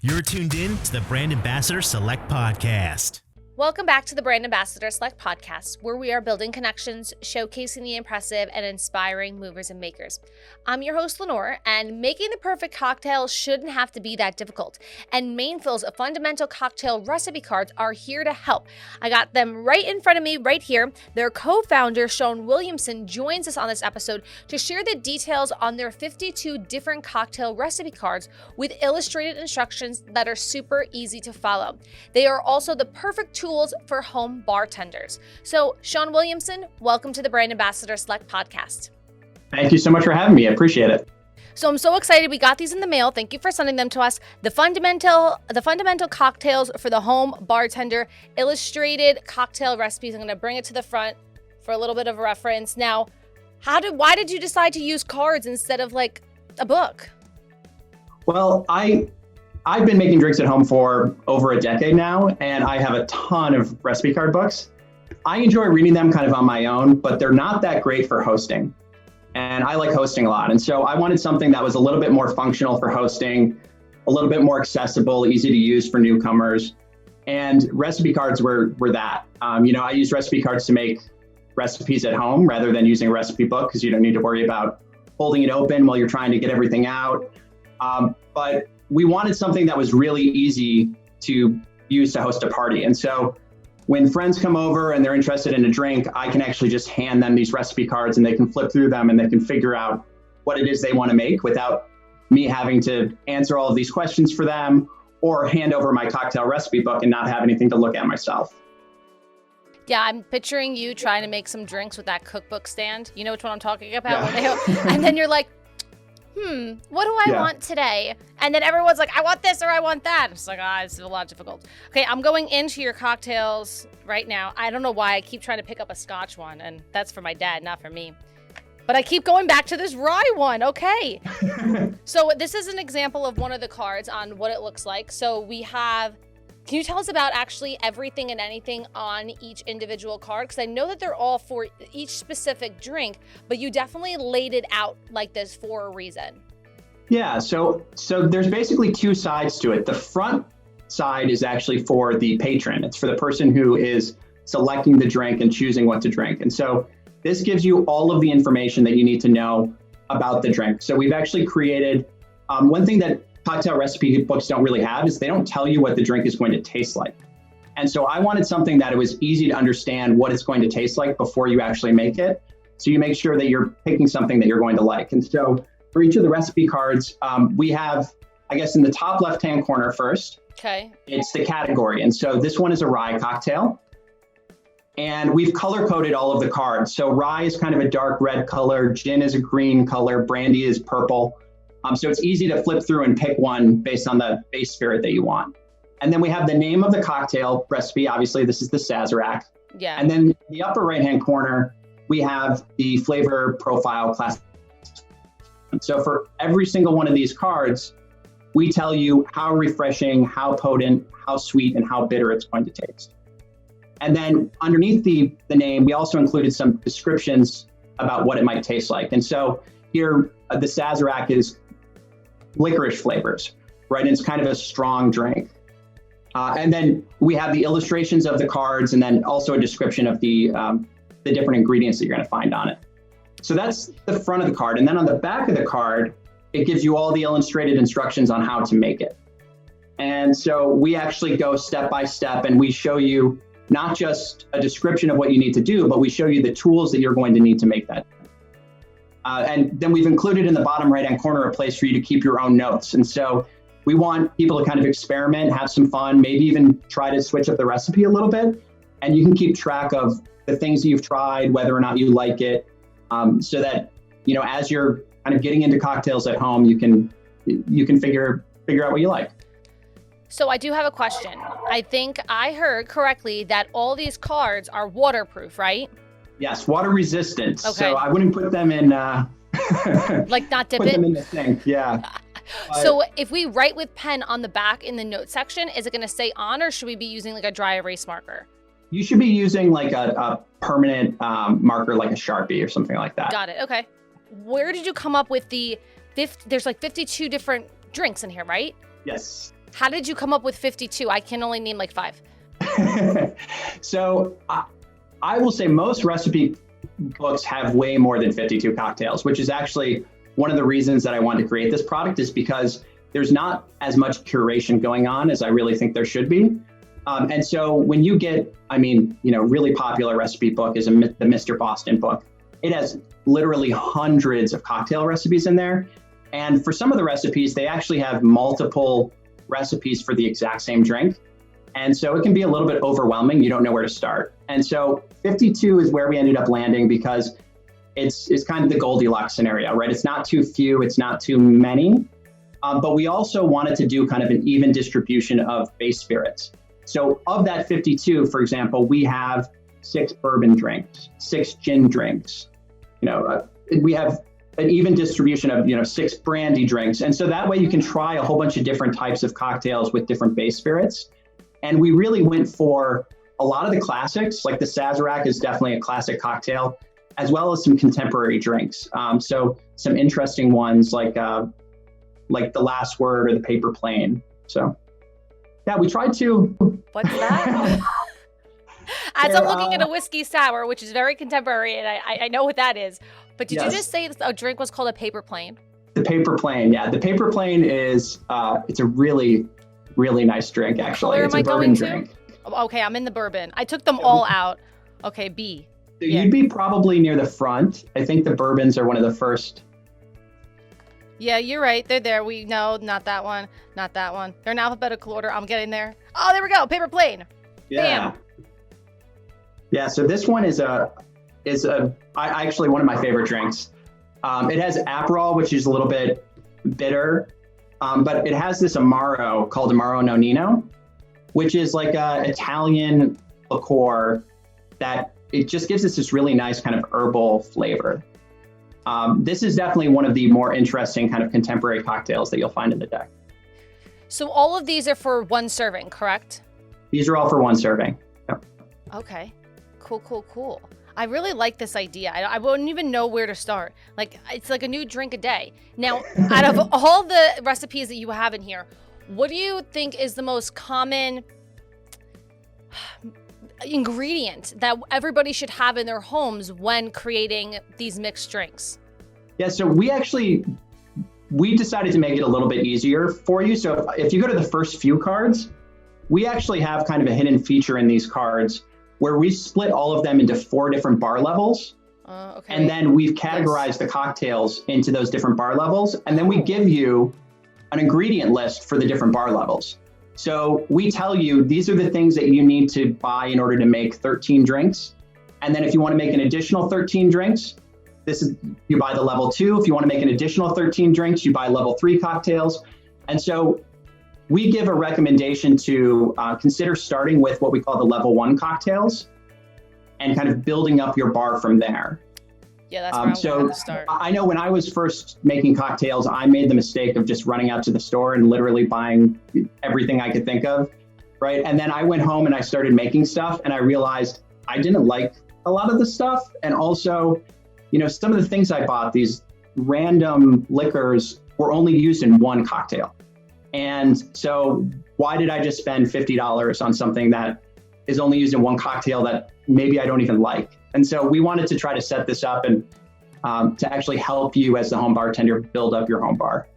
You're tuned in to the Brand Ambassador Select Podcast. Welcome back to the Brand Ambassador Select Podcast, where we are building connections, showcasing the impressive, and inspiring movers and makers. I'm your host, Lenore, and making the perfect cocktail shouldn't have to be that difficult. And Maneful's fundamental cocktail recipe cards are here to help. I got them right in front of me right here. Their co-founder, Williamson, joins us on this episode to share the details on their 52 different cocktail recipe cards with illustrated instructions that are super easy to follow. They are also the perfect tools for home bartenders. So, Williamson, welcome to the Brand Ambassador Select Podcast. Thank you so much for having me. I appreciate it. So I'm so excited. We got these in the mail. Thank you for sending them to us. The fundamental cocktails for the home bartender, illustrated cocktail recipes. I'm going to bring it to the front for a little bit of a reference. Now, why did you decide to use cards instead of like a book? Well, I've been making drinks at home for over a decade now, and I have a ton of recipe card books. I enjoy reading them kind of on my own, but they're not that great for hosting. And I like hosting a lot. And so I wanted something that was a little bit more functional for hosting, a little bit more accessible, easy to use for newcomers. And recipe cards were that. I use recipe cards to make recipes at home rather than using a recipe book because you don't need to worry about holding it open while you're trying to get everything out. But we wanted something that was really easy to use to host a party. And so when friends come over and they're interested in a drink, I can actually just hand them these recipe cards and they can flip through them and they can figure out what it is they want to make without me having to answer all of these questions for them or hand over my cocktail recipe book and not have anything to look at myself. Yeah, I'm picturing you trying to make some drinks with that cookbook stand. You know which one I'm talking about? Yeah. And then you're like, what do I want today? And then everyone's like, I want this or I want that. It's like, it's a lot difficult. Okay, I'm going into your cocktails right now. I don't know why I keep trying to pick up a Scotch one, and that's for my dad, not for me. But I keep going back to this rye one. Okay. So this is an example of one of the cards on what it looks like. So we have, can you tell us about actually everything and anything on each individual card? Because I know that they're all for each specific drink, but you definitely laid it out like this for a reason. Yeah, so there's basically two sides to it. The front side is actually for the patron. It's for the person who is selecting the drink and choosing what to drink. And so this gives you all of the information that you need to know about the drink. So we've actually created one thing that cocktail recipe books don't really have is they don't tell you what the drink is going to taste like. And so I wanted something that it was easy to understand what it's going to taste like before you actually make it. So you make sure that you're picking something that you're going to like. And so for each of the recipe cards, we have, I guess in the top left-hand corner first, it's the category. And so this one is a rye cocktail. And we've color-coded all of the cards. So rye is kind of a dark red color, gin is a green color, brandy is purple. So it's easy to flip through and pick one based on the base spirit that you want. And then we have the name of the cocktail recipe. Obviously, this is the Sazerac. Yeah. And then the upper right-hand corner, we have the flavor profile class. So for every single one of these cards, we tell you how refreshing, how potent, how sweet, and how bitter it's going to taste. And then underneath the name, we also included some descriptions about what it might taste like. And so here, the Sazerac is licorice flavors, right? And it's kind of a strong drink. And then we have the illustrations of the cards and then also a description of the different ingredients that you're going to find on it. So that's the front of the card. And then on the back of the card, it gives you all the illustrated instructions on how to make it. And so we actually go step by step and we show you not just a description of what you need to do, but we show you the tools that you're going to need to make that. And then we've included in the bottom right-hand corner a place for you to keep your own notes. And so we want people to kind of experiment, have some fun, maybe even try to switch up the recipe a little bit. And you can keep track of the things that you've tried, whether or not you like it, so that, as you're kind of getting into cocktails at home, you can figure out what you like. So I do have a question. I think I heard correctly that all these cards are waterproof, right? Yes, water resistant. Okay. So I wouldn't put them in like not dip put it? them in the sink. Yeah. So if we write with pen on the back in the note section, is it going to stay on or should we be using like a dry erase marker? You should be using like a permanent marker like a Sharpie or something like that. Got it. Okay. Where did you come up with there's like 52 different drinks in here, right? Yes. How did you come up with 52? I can only name like 5. So I will say most recipe books have way more than 52 cocktails, which is actually one of the reasons that I wanted to create this product, is because there's not as much curation going on as I really think there should be. And so when you get, really popular recipe book is the Mr. Boston book. It has literally hundreds of cocktail recipes in there. And for some of the recipes, they actually have multiple recipes for the exact same drink. And so it can be a little bit overwhelming. You don't know where to start. And so 52 is where we ended up landing, because it's kind of the Goldilocks scenario, right? It's not too few, it's not too many. But we also wanted to do kind of an even distribution of base spirits. So of that 52, for example, we have 6 bourbon drinks, 6 gin drinks. We have an even distribution of 6 brandy drinks. And so that way you can try a whole bunch of different types of cocktails with different base spirits. And we really went for a lot of the classics, like the Sazerac is definitely a classic cocktail, as well as some contemporary drinks. So some interesting ones like the Last Word or the Paper Plane. So yeah, we tried to. What's that? As I'm looking at a whiskey sour, which is very contemporary, and I know what that is. But did you just say a drink was called a Paper Plane? The Paper Plane, yeah. The Paper Plane is, it's a really, really nice drink, actually. It's a bourbon drink. Okay, I'm in the bourbon. I took them all out. Okay, B. So you'd be probably near the front. I think the bourbons are one of the first. Yeah, you're right. They're there. No, not that one. Not that one. They're in alphabetical order. I'm getting there. Oh, there we go. Paper Plane. Yeah. Bam. Yeah, so this one is actually one of my favorite drinks. It has Aperol, which is a little bit bitter, but it has this Amaro called Amaro Nonino, which is like a Italian liqueur that it just gives us this really nice kind of herbal flavor. This is definitely one of the more interesting kind of contemporary cocktails that you'll find in the deck. So all of these are for one serving, correct? These are all for one serving. Yep. Okay. Cool. I really like this idea. I wouldn't even know where to start. Like, it's like a new drink a day. Now, out of all the recipes that you have in here, what do you think is the most common ingredient that everybody should have in their homes when creating these mixed drinks? Yeah, so we decided to make it a little bit easier for you. So if you go to the first few cards, we actually have kind of a hidden feature in these cards where we split all of them into 4 different bar levels. Okay. And then we've categorized the cocktails into those different bar levels. And then we give you an ingredient list for the different bar levels. So we tell you, these are the things that you need to buy in order to make 13 drinks. And then if you want to make an additional 13 drinks, you buy the level 2. If you want to make an additional 13 drinks, you buy level 3 cocktails. And so we give a recommendation to consider starting with what we call the level 1 cocktails and kind of building up your bar from there. Yeah, that's where I'm going to start. I know when I was first making cocktails, I made the mistake of just running out to the store and literally buying everything I could think of, right? And then I went home and I started making stuff and I realized I didn't like a lot of the stuff. And also, some of the things I bought, these random liquors, were only used in one cocktail. And so why did I just spend $50 on something that is only used in one cocktail that maybe I don't even like? And so we wanted to try to set this up and to actually help you as the home bartender build up your home bar.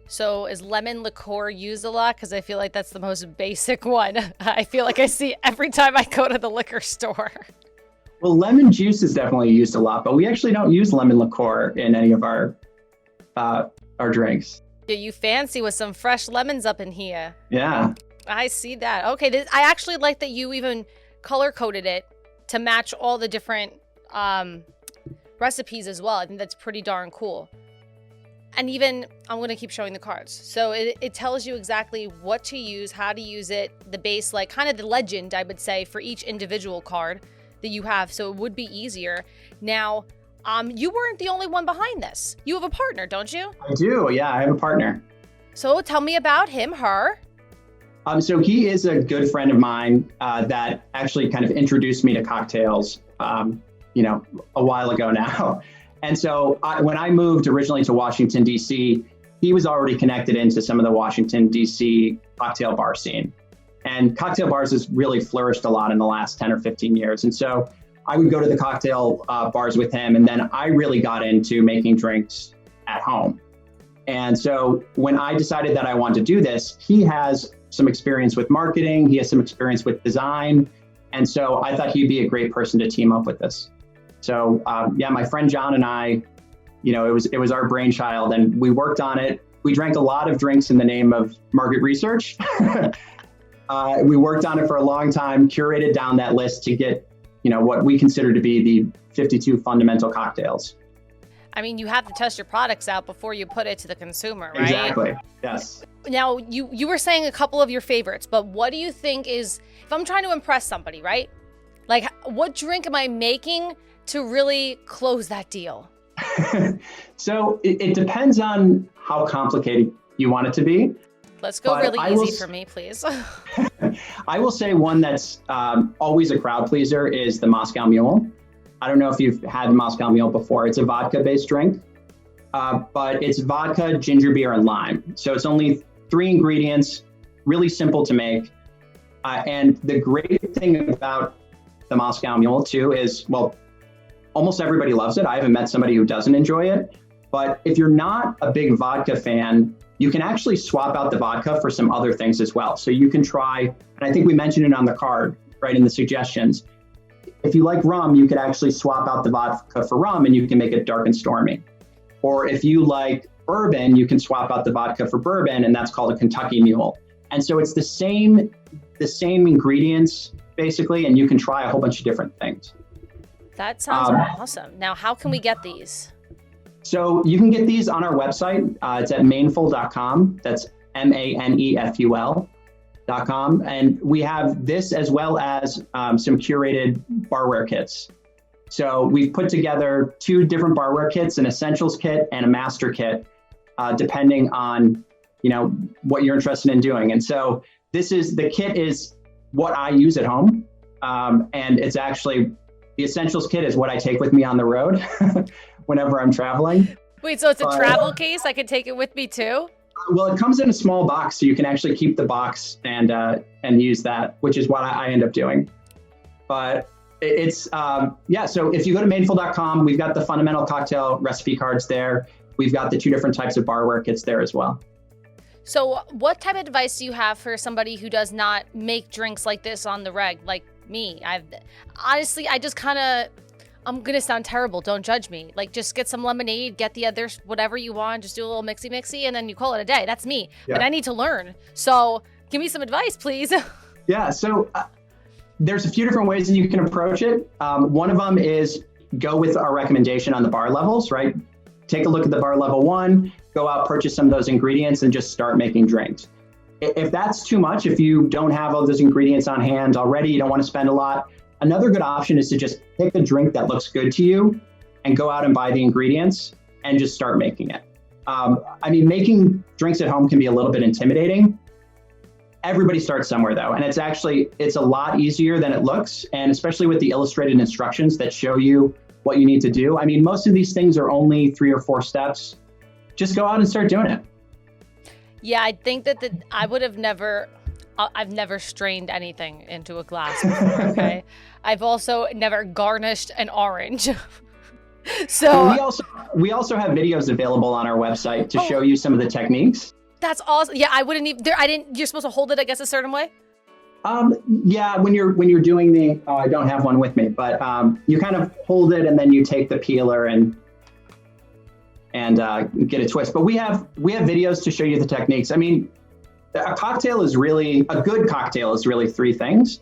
So is lemon liqueur used a lot? Because I feel like that's the most basic one. I feel like I see every time I go to the liquor store. Well, lemon juice is definitely used a lot, but we actually don't use lemon liqueur in any of our drinks. Yeah, you fancy with some fresh lemons up in here. Yeah. I see that. Okay, I actually like that you even color-coded it to match all the different recipes as well. I think that's pretty darn cool. And even, I'm going to keep showing the cards. So it tells you exactly what to use, how to use it, the base, like kind of the legend, I would say, for each individual card that you have. So it would be easier. Now, you weren't the only one behind this. You have a partner, don't you? I do, yeah, I have a partner. So tell me about him, her. So he is a good friend of mine that actually kind of introduced me to cocktails, a while ago now. And so when I moved originally to Washington, D.C., he was already connected into some of the Washington, D.C. cocktail bar scene. And cocktail bars has really flourished a lot in the last 10 or 15 years. And so I would go to the cocktail bars with him. And then I really got into making drinks at home. And so when I decided that I wanted to do this, he has some experience with marketing. He has some experience with design. And so I thought he'd be a great person to team up with this. So my friend John and I, it was our brainchild, and we worked on it. We drank a lot of drinks in the name of market research. We worked on it for a long time, curated down that list to get, what we consider to be the 52 fundamental cocktails. I mean, you have to test your products out before you put it to the consumer, right? Exactly. Yes. Now, you were saying a couple of your favorites, but what do you think is, if I'm trying to impress somebody, right? Like, what drink am I making to really close that deal? So it depends on how complicated you want it to be. Let's go really easy for me, please. I will say one that's always a crowd pleaser is the Moscow Mule. I don't know if you've had the Moscow Mule before. It's a vodka-based drink, but it's vodka, ginger beer, and lime. So it's only 3 ingredients, really simple to make. And the great thing about the Moscow Mule, too, is, well, almost everybody loves it. I haven't met somebody who doesn't enjoy it. But if you're not a big vodka fan, you can actually swap out the vodka for some other things as well. So you can try, and I think we mentioned it on the card, right, in the suggestions. If you like rum, you could actually swap out the vodka for rum and you can make it dark and stormy. Or if you like bourbon, you can swap out the vodka for bourbon, and that's called a Kentucky Mule. And so it's the same ingredients, basically, and you can try a whole bunch of different things. That sounds awesome. Now, how can we get these? So you can get these on our website. It's at maneful.com. That's maneful.com. And we have this as well as some curated barware kits. So we've put together 2 different barware kits, an essentials kit and a master kit, depending on, what you're interested in doing. And so the kit is what I use at home. And it's actually, the essentials kit is what I take with me on the road whenever I'm traveling. Wait, so it's a travel case? I could take it with me too? Well, it comes in a small box, so you can actually keep the box and use that, which is what I end up doing. But it's, so if you go to maneful.com, we've got the fundamental cocktail recipe cards there. We've got the 2 different types of barware kits there as well. So what type of advice do you have for somebody who does not make drinks like this on the reg, like me? I'm going to sound terrible. Don't judge me. Like, just get some lemonade, get the others, whatever you want, just do a little mixy, and then you call it a day. That's me. Yeah. But I need to learn. So give me some advice, please. Yeah. So there's a few different ways that you can approach it. One of them is go with our recommendation on the bar levels, right? Take a look at the bar level 1, go out, purchase some of those ingredients, and just start making drinks. If that's too much, if you don't have all those ingredients on hand already, you don't want to spend a lot, another good option is to just pick a drink that looks good to you and go out and buy the ingredients and just start making it. Making drinks at home can be a little bit intimidating. Everybody starts somewhere though. And it's a lot easier than it looks. And especially with the illustrated instructions that show you what you need to do. Most of these things are only 3 or 4 steps. Just go out and start doing it. Yeah, I think that I've never strained anything into a glass before, okay? I've also never garnished an orange. So we also have videos available on our website to show you some of the techniques. That's awesome. Yeah, you're supposed to hold it, I guess, a certain way? Yeah, when you're doing I don't have one with me, but you kind of hold it and then you take the peeler and get a twist. But we have videos to show you the techniques. A good cocktail is really 3 things.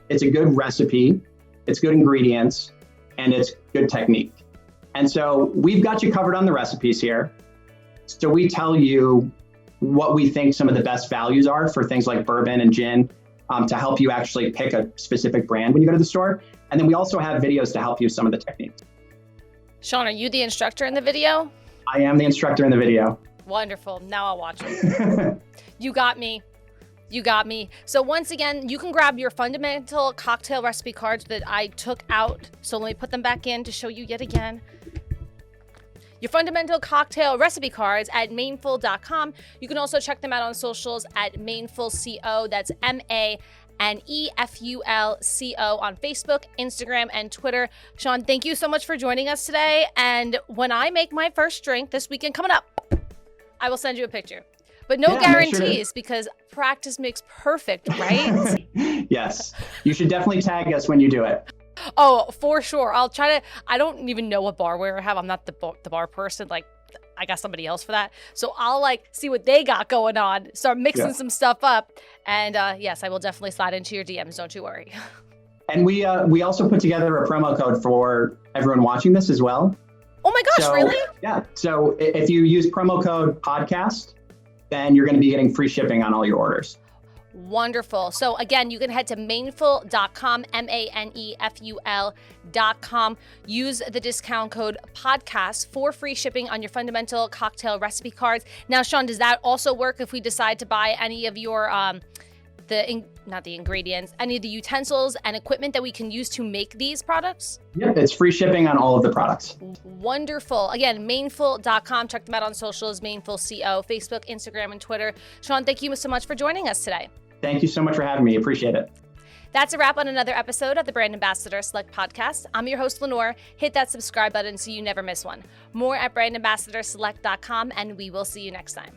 It's a good recipe, it's good ingredients, and it's good technique. And so we've got you covered on the recipes here. So we tell you what we think some of the best values are for things like bourbon and gin, to help you actually pick a specific brand when you go to the store. And then we also have videos to help you some of the techniques. Sean, are you the instructor in the video? I am the instructor in the video. Wonderful. Now I'll watch it. You got me. So once again, you can grab your fundamental cocktail recipe cards that I took out. So let me put them back in to show you yet again. your fundamental cocktail recipe cards at maneful.com. You can also check them out on socials at manefulco. That's MANEFULCO on Facebook, Instagram, and Twitter. Sean, thank you so much for joining us today. And when I make my first drink this weekend coming up, I will send you a picture. But no guarantees, because practice makes perfect, right? Yes. You should definitely tag us when you do it. Oh, for sure. I'll try to. I don't even know what barware I have. I'm not the bar person. Like, I got somebody else for that. So I'll see what they got going on, start mixing some stuff up. And yes, I will definitely slide into your DMs. Don't you worry. And we also put together a promo code for everyone watching this as well. Oh my gosh, really? Yeah. So if you use promo code podcast, then you're going to be getting free shipping on all your orders. Wonderful. So again, you can head to maneful.com, maneful.com. Use the discount code podcast for free shipping on your fundamental cocktail recipe cards. Now, Sean, does that also work if we decide to buy any of your, not the ingredients, any of the utensils and equipment that we can use to make these products? Yep, it's free shipping on all of the products. Wonderful. Again, maneful.com. Check them out on socials, manefulco, Facebook, Instagram, and Twitter. Sean, thank you so much for joining us today. Thank you so much for having me. Appreciate it. That's a wrap on another episode of the Brand Ambassador Select Podcast. I'm your host, Lenore. Hit that subscribe button so you never miss one. More at brandambassadorselect.com, and we will see you next time.